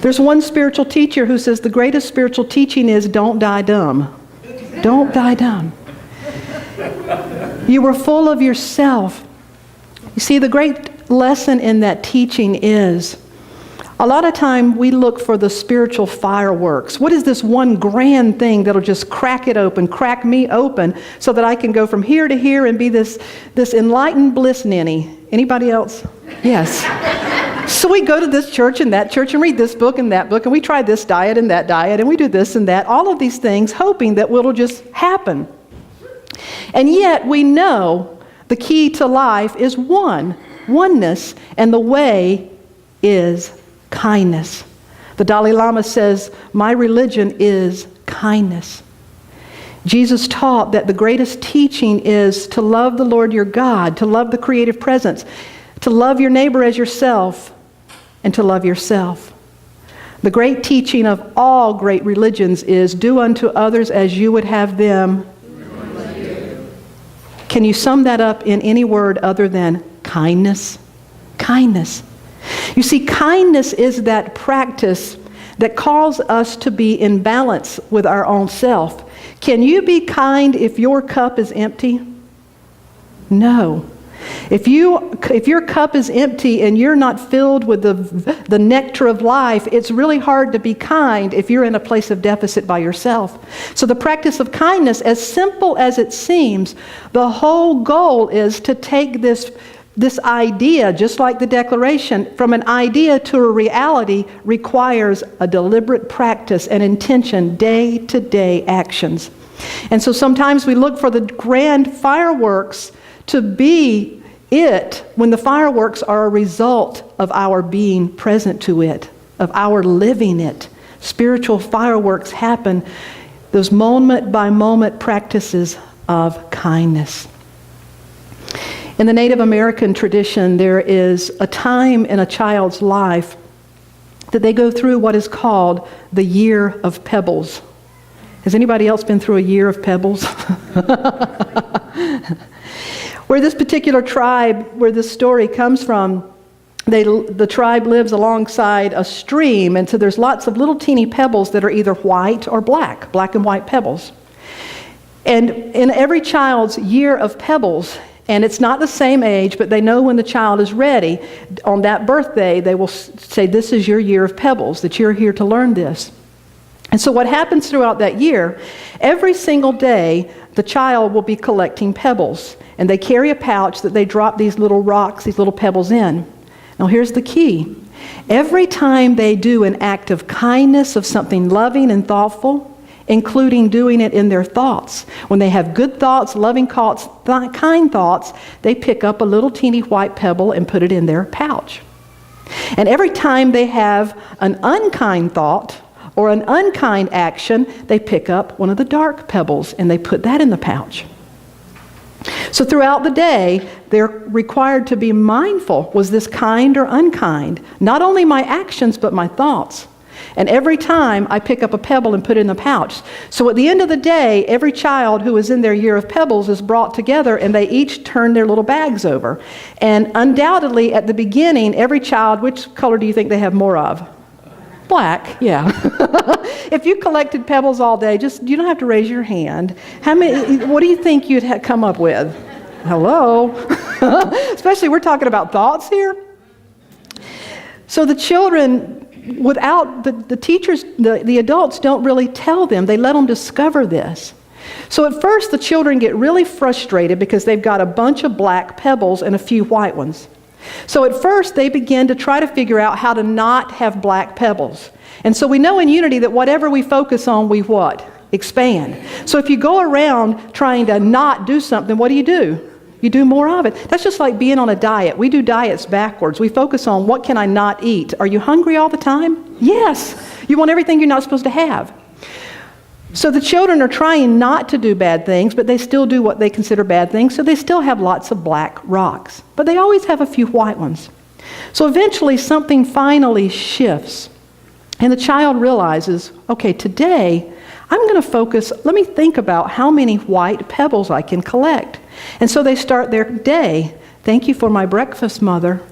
There's one spiritual teacher who says the greatest spiritual teaching is don't die dumb. Don't die dumb. You were full of yourself. You see, the great lesson in that teaching is a lot of time we look for the spiritual fireworks. What is this one grand thing that'll just crack it open, crack me open, so that I can go from here to here and be this enlightened bliss ninny? Anybody else? Yes. So we go to this church and that church and read this book and that book, and we try this diet and that diet, and we do this and that, all of these things, hoping that it'll just happen. And yet we know the key to life is oneness, and the way is kindness. The Dalai Lama says, my religion is kindness. Jesus taught that the greatest teaching is to love the Lord your God, to love the creative presence, to love your neighbor as yourself, and to love yourself. The great teaching of all great religions is do unto others as you would have them. Can you sum that up in any word other than kindness? Kindness. You see, kindness is that practice that calls us to be in balance with our own self. Can you be kind if your cup is empty? No. If your cup is empty and you're not filled with the nectar of life, it's really hard to be kind if you're in a place of deficit by yourself. So the practice of kindness, as simple as it seems, the whole goal is to take this idea, just like the declaration, from an idea to a reality requires a deliberate practice and intention, day-to-day actions. And so sometimes we look for the grand fireworks to be it when the fireworks are a result of our being present to it, of our living it. Spiritual fireworks happen, those moment-by-moment practices of kindness. In the Native American tradition, there is a time in a child's life that they go through what is called the year of pebbles. Has anybody else been through a year of pebbles? Where this particular tribe, where this story comes from, the tribe lives alongside a stream, and so there's lots of little teeny pebbles that are either white or black and white pebbles. And in every child's year of pebbles, and it's not the same age, but they know when the child is ready, on that birthday, they will say, this is your year of pebbles, that you're here to learn this. And so what happens throughout that year, every single day, the child will be collecting pebbles. And they carry a pouch that they drop these little rocks, these little pebbles in. Now here's the key. Every time they do an act of kindness, of something loving and thoughtful, including doing it in their thoughts. When they have good thoughts, loving thoughts, kind thoughts, they pick up a little teeny white pebble and put it in their pouch. And every time they have an unkind thought or an unkind action, they pick up one of the dark pebbles and they put that in the pouch. So throughout the day, they're required to be mindful. Was this kind or unkind? Not only my actions, but my thoughts. And every time I pick up a pebble and put it in the pouch. So at the end of the day, every child who is in their year of pebbles is brought together and they each turn their little bags over. And undoubtedly at the beginning, every child, which color do you think they have more of? Black, yeah. If you collected pebbles all day, you don't have to raise your hand. What do you think you'd come up with? Hello? Especially we're talking about thoughts here. So the children, without the teachers, the adults don't really tell them. They let them discover this. So at first the children get really frustrated because they've got a bunch of black pebbles and a few white ones. So at first they begin to try to figure out how to not have black pebbles. And so we know in Unity that whatever we focus on, we what? Expand. So if you go around trying to not do something, what do? You do more of it. That's just like being on a diet. We do diets backwards. We focus on what can I not eat. Are you hungry all the time? Yes. You want everything you're not supposed to have. So the children are trying not to do bad things, but they still do what they consider bad things, so they still have lots of black rocks. But they always have a few white ones. So eventually something finally shifts, and the child realizes, okay, today I'm going to focus, let me think about how many white pebbles I can collect. And so they start their day. Thank you for my breakfast, Mother.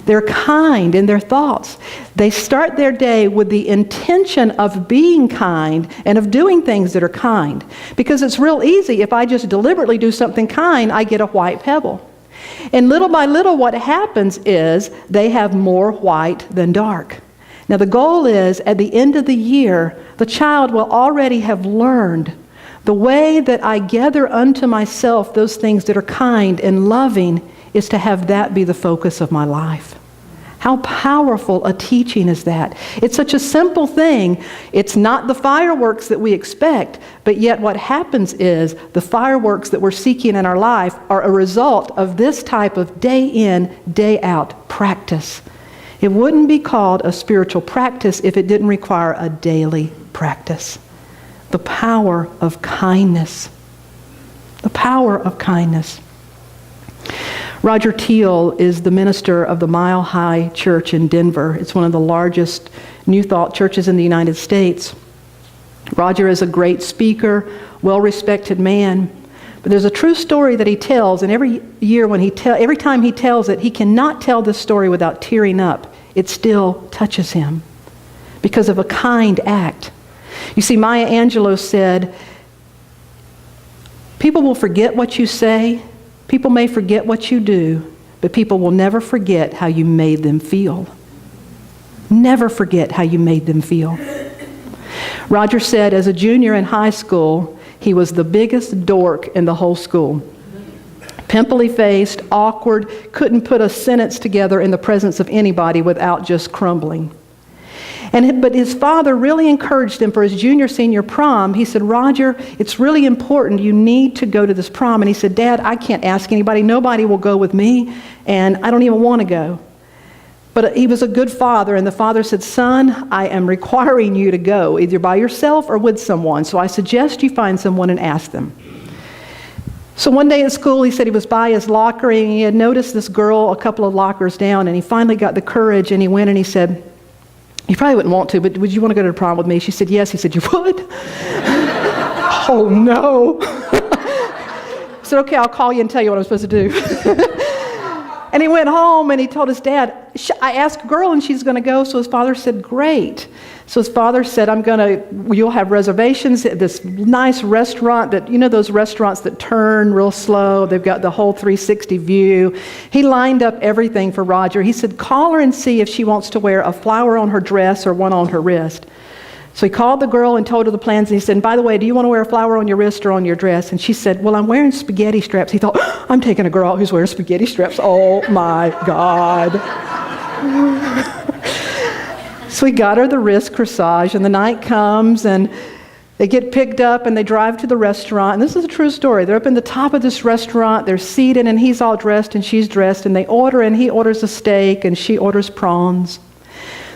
They're kind in their thoughts. They start their day with the intention of being kind and of doing things that are kind. Because it's real easy, if I just deliberately do something kind, I get a white pebble. And little by little, what happens is they have more white than dark. Now the goal is, at the end of the year, the child will already have learned the way that I gather unto myself those things that are kind and loving is to have that be the focus of my life. How powerful a teaching is that? It's such a simple thing. It's not the fireworks that we expect, but yet what happens is the fireworks that we're seeking in our life are a result of this type of day in, day out practice. It wouldn't be called a spiritual practice if it didn't require a daily practice. The power of kindness. The power of kindness. Roger Teal is the minister of the Mile High Church in Denver. It's one of the largest New Thought churches in the United States. Roger is a great speaker, well-respected man. But there's a true story that he tells, and every time he tells it, he cannot tell this story without tearing up. It still touches him because of a kind act. You see, Maya Angelou said, people will forget what you say, people may forget what you do, but people will never forget how you made them feel. Never forget how you made them feel. Roger said as a junior in high school, he was the biggest dork in the whole school. Pimply-faced, awkward, couldn't put a sentence together in the presence of anybody without just crumbling. But his father really encouraged him for his junior-senior prom. He said, Roger, it's really important. You need to go to this prom. And he said, Dad, I can't ask anybody. Nobody will go with me, and I don't even want to go. But he was a good father, and the father said, son, I am requiring you to go, either by yourself or with someone. So I suggest you find someone and ask them. So one day at school, he said he was by his locker, and he had noticed this girl a couple of lockers down, and he finally got the courage, and he went and he said, you probably wouldn't want to, but would you want to go to the prom with me? She said, yes. He said, you would? Oh, no. I said, okay, I'll call you and tell you what I'm supposed to do. And he went home and he told his dad, I asked a girl and she's going to go. So his father said, great. So his father said, you'll have reservations at this nice restaurant that, you know, those restaurants that turn real slow. They've got the whole 360 view. He lined up everything for Roger. He said, call her and see if she wants to wear a flower on her dress or one on her wrist. So he called the girl and told her the plans, and he said, by the way, do you want to wear a flower on your wrist or on your dress? And she said, well, I'm wearing spaghetti straps. He thought, I'm taking a girl out who's wearing spaghetti straps. Oh my God. So he got her the wrist corsage, and the night comes, and they get picked up, and they drive to the restaurant. And this is a true story. They're up in the top of this restaurant. They're seated, and he's all dressed, and she's dressed, and they order, and he orders a steak, and she orders prawns.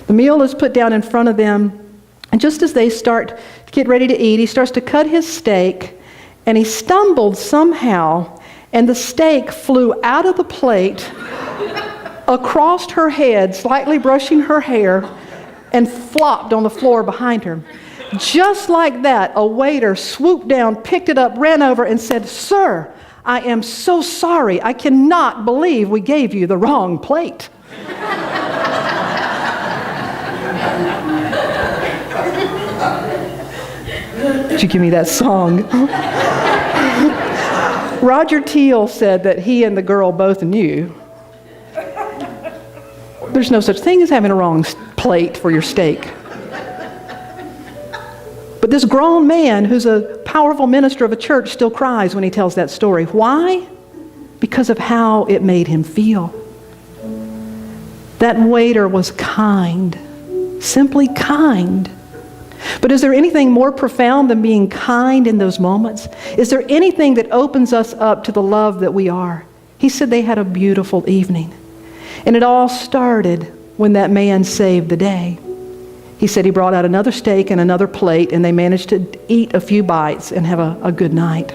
The meal is put down in front of them. And just as they start to get ready to eat, he starts to cut his steak, and he stumbled somehow, and the steak flew out of the plate, across her head, slightly brushing her hair, and flopped on the floor behind her. Just like that, a waiter swooped down, picked it up, ran over, and said, sir, I am so sorry. I cannot believe we gave you the wrong plate. Did you give me that song? Roger Teal said that he and the girl both knew there's no such thing as having a wrong plate for your steak. But this grown man, who's a powerful minister of a church, still cries when he tells that story. Why? Because of how it made him feel. That waiter was kind, simply kind. But is there anything more profound than being kind in those moments? Is there anything that opens us up to the love that we are? He said they had a beautiful evening. And it all started when that man saved the day. He said he brought out another steak and another plate, and they managed to eat a few bites and have a good night.